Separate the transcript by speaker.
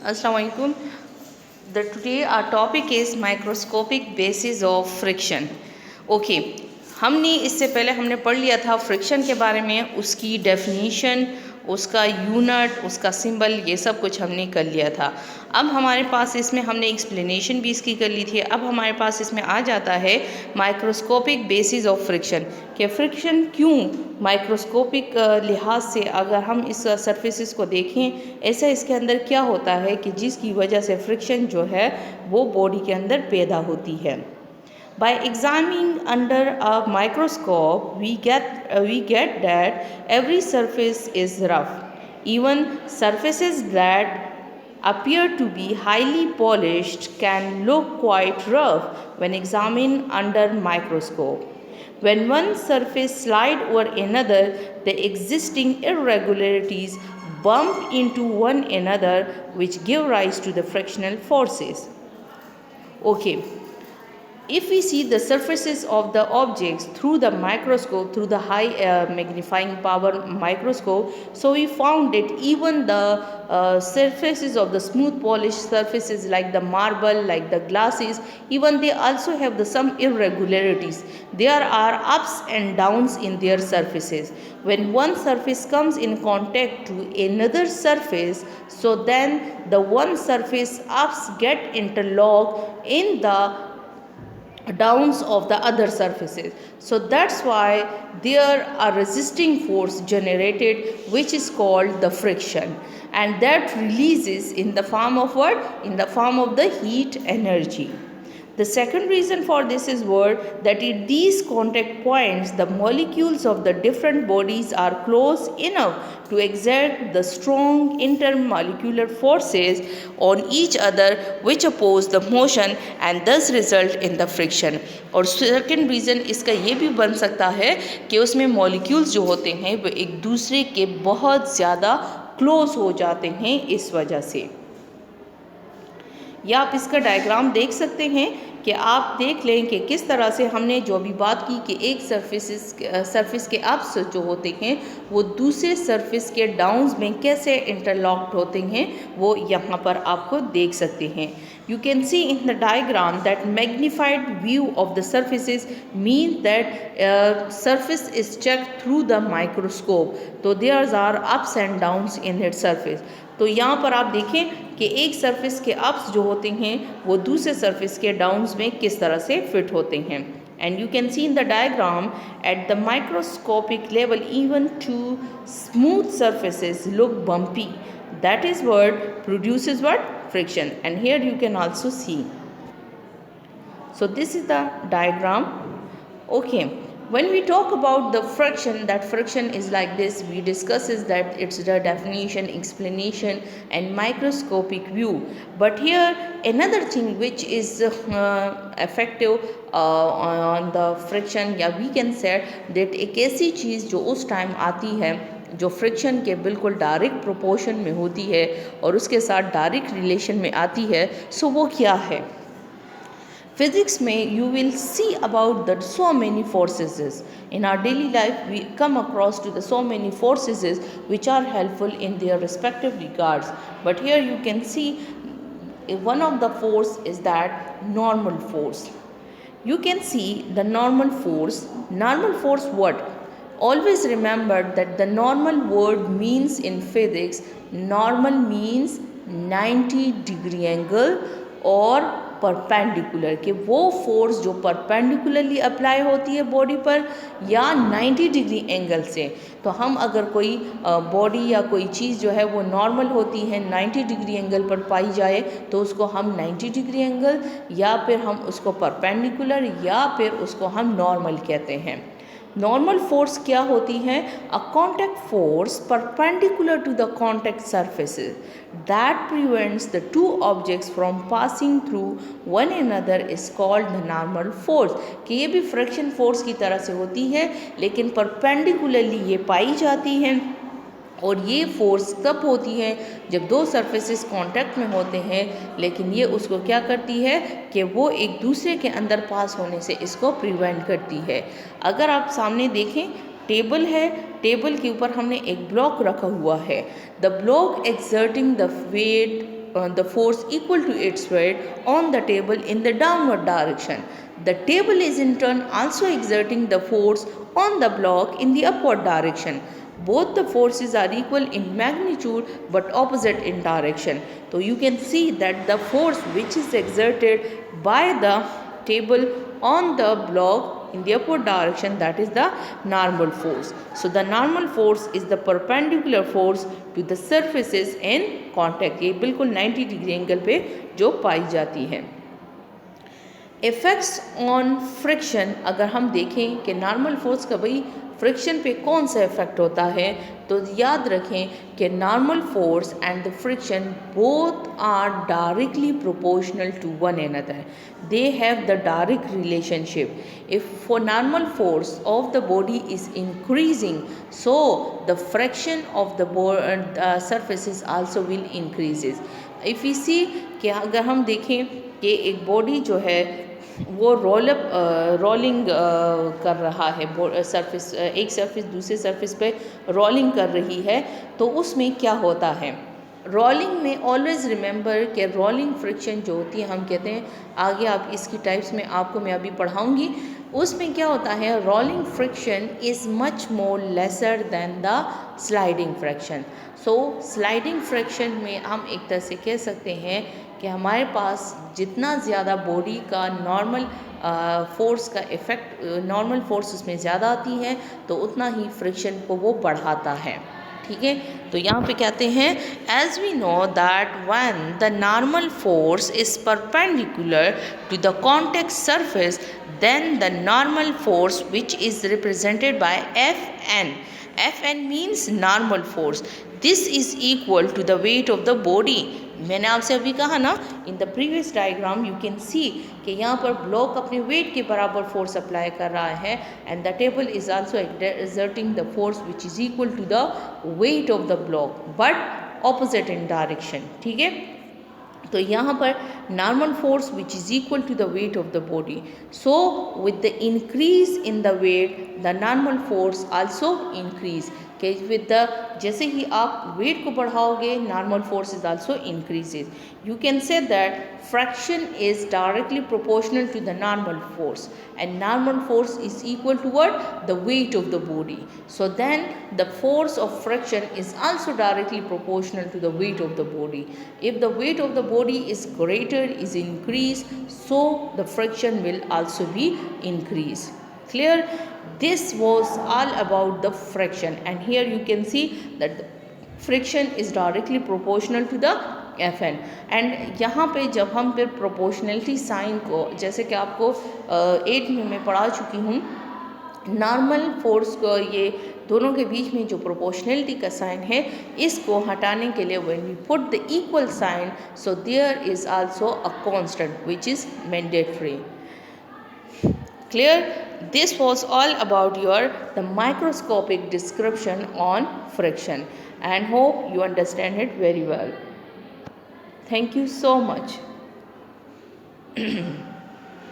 Speaker 1: Assalamu alaikum. Today our topic is microscopic basis of friction. Okay हमने इससे पहले हमने पढ़ लिया था फ्रिक्शन के बारे में, उसकी डेफिनीशन, उसका यूनिट, उसका सिंबल, ये सब कुछ हमने कर लिया था। अब हमारे पास इसमें हमने एक्सप्लेनेशन भी इसकी कर ली थी। अब हमारे पास इसमें आ जाता है माइक्रोस्कोपिक बेसिस ऑफ फ्रिक्शन, कि फ्रिक्शन क्यों माइक्रोस्कोपिक लिहाज से अगर हम इस सरफेसिस को देखें, ऐसा इसके अंदर क्या होता है कि जिसकी वजह से फ्रिक्शन जो है वो बॉडी के अंदर पैदा होती है। By examining under a microscope, we get that every surface is rough. Even surfaces that appear to be highly polished can look quite rough when examined under microscope. When one surface slide over another, the existing irregularities bump into one another, which give rise to the frictional forces. Okay. If we see the surfaces of the objects through the microscope, through the high magnifying power microscope, so we found that even the surfaces of the smooth polished surfaces like the marble, like the glasses, even they also have some irregularities. There are ups and downs in their surfaces. When one surface comes in contact to another surface, so then the one surface ups get interlocked in the downs of the other surfaces. So that's why there are resisting force generated, which is called the friction, and that releases in the form of what? In the form of the heat energy. The second reason for this is what? That at these contact points, the molecules of the different bodies are close enough to exert the strong intermolecular forces on each other which oppose the motion and thus result in the friction. और second reason इसका ये भी बन सकता है कि उसमें molecules जो होते हैं वो एक दूसरे के बहुत ज़्यादा क्लोज हो जाते हैं इस वजह से। या आप इसका डायग्राम देख सकते हैं कि आप देख लें कि किस तरह से हमने जो अभी बात की कि एक सरफेस के अप्स जो होते हैं वो दूसरे सरफेस के डाउन्स में कैसे इंटरलॉक्ड होते हैं, वो यहाँ पर आपको देख सकते हैं। You can see in the diagram that magnified view of the surfaces means that surface is checked through the microscope. तो there are ups and downs in its surface. तो यहाँ पर आप देखें कि एक सरफेस के अप्स जो होते हैं वो दूसरे सरफेस के डाउन्स में किस तरह से फिट होते हैं। And you can see in the diagram at the microscopic level even two smooth surfaces look bumpy. That is what produces what? Friction. And here you can also see. So this is the diagram. Okay. When we talk about the friction, that friction is like this. We discuss is that it's the definition, explanation and microscopic view. But here another thing which is effective on the friction, या we can say that एक ऐसी चीज़ जो उस time आती है जो friction के बिल्कुल डायरेक्ट प्रोपोर्शन में होती है और उसके साथ डायरेक्ट रिलेशन में आती है, सो वो क्या है? फिज़िक्स में you will see about that so many forces. In our daily life we come across to the so many forces which are helpful in their respective regards. But here you can see one of the force is that normal force. You can see the normal force. Normal force what? Always remember that the normal word means in physics, normal means 90 degree angle और perpendicular, कि वो force जो perpendicularly apply होती है body पर या 90 degree angle से। तो हम अगर कोई बॉडी या कोई चीज़ जो है वो नॉर्मल होती है 90 डिग्री एंगल पर पाई जाए तो उसको हम 90 डिग्री एंगल या फिर हम उसको परपेंडिकुलर या फिर उसको हम नॉर्मल कहते हैं। नॉर्मल फोर्स क्या होती है? A contact force perpendicular to the contact surfaces that prevents the two objects from passing through one another is called the normal force. कि ये भी फ्रिक्शन फोर्स की तरह से होती है लेकिन परपेंडिकुलरली ये पाई जाती हैं, और ये फोर्स तब होती है जब दो सरफेसेस कांटेक्ट में होते हैं, लेकिन ये उसको क्या करती है कि वो एक दूसरे के अंदर पास होने से इसको प्रिवेंट करती है। अगर आप सामने देखें टेबल है, टेबल के ऊपर हमने एक ब्लॉक रखा हुआ है। The block exerting the weight the force equal to its weight on the table in the downward direction. The table is in turn also exerting the force on the block in the upward direction. Both the forces are equal in magnitude but opposite in direction. So you can see that the force which is exerted by the table on the block in the upward direction, that is the normal force. So the normal force is the perpendicular force to the surfaces in contact. ये बिल्कुल 90 degree angle पे जो पाई जाती है. Effects on friction, अगर हम देखें कि नॉर्मल फोर्स का भाई फ्रिक्शन पे कौन सा इफ़ेक्ट होता है, तो याद रखें कि normal force and the friction both are directly proportional to one another. They have the direct relationship. If for normal force of the body is increasing, so the friction of the surfaces also will increases. If you see कि अगर हम देखें कि एक body जो है वो rolling कर रहा है, सरफेस एक सरफेस दूसरे सरफेस पे रोलिंग कर रही है, तो उसमें क्या होता है, रोलिंग में ऑलवेज़ रिमेंबर कि रोलिंग फ्रिक्शन जो होती है, हम कहते हैं आगे आप इसकी टाइप्स में आपको मैं अभी पढ़ाऊँगी, उसमें क्या होता है, rolling friction is much more lesser than the sliding friction. So sliding friction में हम एक तरह से कह सकते हैं कि हमारे पास जितना ज़्यादा बॉडी का नॉर्मल फोर्स का इफ़ेक्ट, नॉर्मल फोर्स उसमें ज़्यादा आती है, तो उतना ही फ्रिक्शन को वो बढ़ाता है. ठीक है, तो यहाँ पे कहते हैं as we know that when the normal force is perpendicular to the contact surface, then the normal force which is represented by Fn. Fn means normal force. This is equal to the weight of the body. मैंने आपसे अभी कहा ना, in the previous diagram you can see कि यहाँ पर block अपने wait के बराबर फोर्स अप्लाई कर रहा है, and the table is also exerting the force which is equal to the weight of the block but opposite in direction. ठीक है, तो यहाँ पर normal force which is equal to the weight of the body. So with the increase in the weight the normal force also increase. कि with the जैसे ही आप weight को बढ़ाओगे, normal force is also increases. You can say that fraction is directly proportional to the normal force, and normal force is equal to what? The weight of the body. So then the force of friction is also directly proportional to the weight of the body. If the weight of the body is greater, is increased, so the friction will also be increased. Clear? This was all about the friction, and here you can see that the friction is directly proportional to the Fn. And यहाँ पे जब हम फिर proportionality sign को, जैसे कि आपको 8 में मैं पढ़ा चुकी हूँ, नॉर्मल फोर्स को ये दोनों के बीच में जो प्रोपोर्शनलिटी का साइन है, इसको हटाने के लिए when we put the equal sign, so there is also a constant which is mandatory. Clear? This was all about the microscopic description on friction, and hope you understand it very well. Thank you so much.